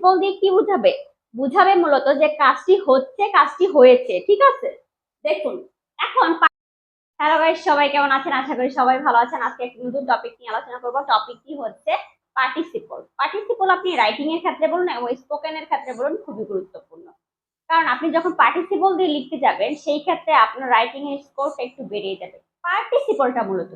Participle দিয়ে কি বুঝাবে? বুঝাবে মূলত যে কাজটি হচ্ছে, কাজটি হয়েছে, ঠিক আছে। দেখুন এখন, হ্যালো গাইস, সবাই কেমন আছেন? আশা করি সবাই ভালো আছেন। আজকে একটা নতুন টপিক নিয়ে আলোচনা করব। টপিকটি হচ্ছে পার্টিসিপল। পার্টিসিপল আপনি রাইটিং এর ক্ষেত্রে বলুন এবং স্পোকেন এর ক্ষেত্রে বলুন, খুবই গুরুত্বপূর্ণ। কারণ আপনি যখন পার্টিসিপল দিয়ে লিখতে যাবেন, সেই ক্ষেত্রে আপনার রাইটিং এর স্কোরটা একটু বেড়ে যাবে। পার্টিসিপলটা মূলত,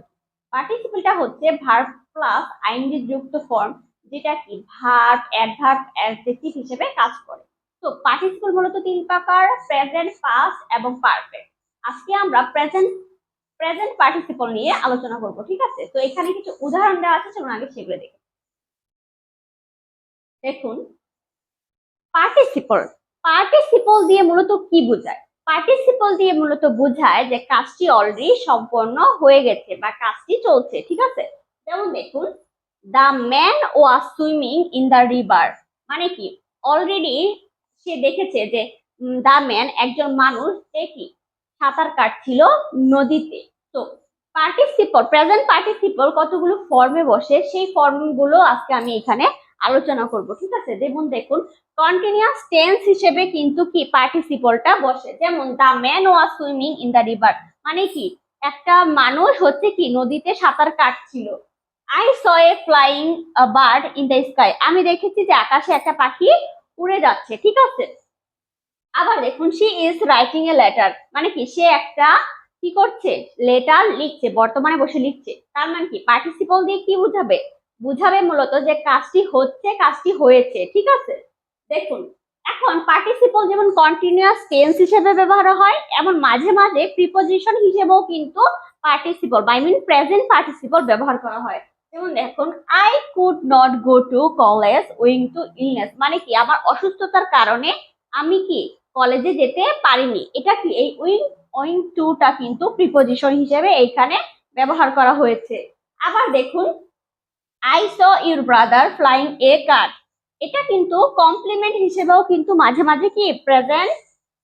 পার্টিসিপলটা হচ্ছে ভার্ব প্লাস আইএনজি যুক্ত ফর্ম, যেটা কি ভার্ব, অ্যাডভার্ব, অ্যাডজেক্টিভ হিসেবে কাজ করে। তো পার্টিসিপল মূলত তিন প্রকার: প্রেজেন্ট, পাস্ট এবং পারফেক্ট। আজকে আমরা প্রেজেন্ট পার্টিসিপল নিয়ে আলোচনা করব, ঠিক আছে। তো এখানে কিছু উদাহরণ দেওয়া আছে, চলুন আগে সেগুলো দেখি। দেখুন, পার্টিসিপল পার্টিসিপল দিয়ে মূলত কি বোঝায়? পার্টিসিপল দিয়ে মূলত বোঝায় যে কাজটি অলরেডি সম্পন্ন হয়ে গেছে বা কাজটি চলছে, ঠিক আছে। যেমন দেখুন, the man was swimming in the river, মানে কি অলরেডি সে দেখেছে যে দ্য ম্যান একজন মানুষ, সে কি সাঁতার কাটছিল নদীতে। তো পার্টিসিপল, প্রেজেন্ট পার্টিসিপল কতগুলো ফর্মে বসে, সেই ফর্মগুলো আজকে আমি এখানে আলোচনা করব, ঠিক আছে। যেমন দেখুন, কন্টিনিউয়াস টেন্স হিসেবে কিন্তু কি পার্টিসিপলটা বসে। যেমন the man was swimming in the river, মানে কি একটা মানুষ হচ্ছে কি নদীতে সাঁতার কাটছিল। I saw A flying bird in the sky, আমি দেখেছি যে আকাশে একটা পাখি উড়ে যাচ্ছে, ঠিক আছে। আবার দেখুন, she is writing a letter, মানে কি সে একটা কি করছে, লেটার লিখছে, বর্তমানে বসে লিখছে। তার মানে কি পার্টিসিপল দিয়ে কি বুঝাবে? বুঝাবে মূলত যে কাজটি হচ্ছে, কাজটি হয়েছে, ঠিক আছে। দেখুন, এখন পার্টিসিপল যেমন কন্টিনিউয়াস টেন্স হিসেবে ব্যবহার হয়, এমন মাঝে মাঝে প্রিপোজিশন হিসেবেও কিন্তু participle I mean present participle ব্যবহার করা হয়। যেমন দেখুন, I could not go to college owing to illness, মানে কি আমার অসুস্থতার কারণে আমি কি কলেজে যেতে পারিনি। এটা কি এই উইং টুটা কিন্তু প্রিপোজিশন হিসেবে এইখানে ব্যবহার করা হয়েছে। আবার দেখুন, I saw your brother flying A card, এটা কিন্তু কমপ্লিমেন্ট হিসেবেও কিন্তু মাঝে মাঝে কি প্রেজেন্ট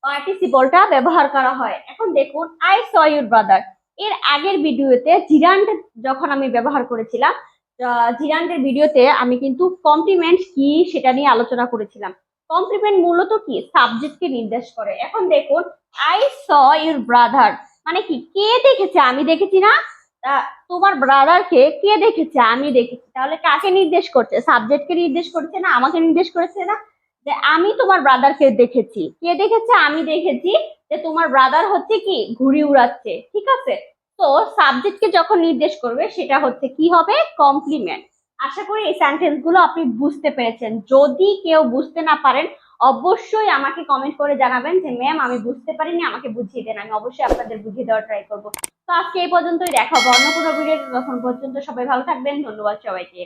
পার্টিসিপলটা ব্যবহার করা হয়। এখন দেখুন, আই স ইউর ব্রাদার, এর আগের ভিডিওতে জিরান্ড যখন আমি ব্যবহার করেছিলাম, জিরান্ডের ভিডিওতে আমি কিন্তু কমপ্লিমেন্ট কি সেটা নিয়ে আলোচনা করেছিলাম। কমপ্লিমেন্ট মূলত কি সাবজেক্টকে নির্দেশ করে। এখন দেখুন, আই স ইউর ব্রাদার, মানে কি কে দেখেছে, আমি দেখেছি না। তোমার ব্রাদারকে কে দেখেছে, আমি দেখেছি। তাহলে কাকে নির্দেশ করছে? সাবজেক্টকে নির্দেশ করছে না, আমাকে নির্দেশ করেছে না, যে আমি তোমার ব্রাদারকে দেখেছি। কে দেখেছে? আমি দেখেছি যে তোমার ব্রাদার হচ্ছে কি ঘুড়ি উড়াচ্ছে, ঠিক আছে। তো সাবজেক্টকে যখন নির্দেশ করবে সেটা হচ্ছে কি হবে? কমপ্লিমেন্ট। আশা করি এই সেন্টেন্স গুলো আপনি বুঝতে পেরেছেন। যদি কেউ বুঝতে না পারেন, অবশ্যই আমাকে কমেন্ট করে জানাবেন যে ম্যাম আমি বুঝতে পারিনি, আমাকে বুঝিয়ে দেন। আমি অবশ্যই আপনাদের বুঝিয়ে দেওয়ার ট্রাই করবো। তো আজকে এই পর্যন্তই, দেখা হবে অন্য কোনো ভিডিও। তখন পর্যন্ত সবাই ভালো থাকবেন। ধন্যবাদ সবাইকে।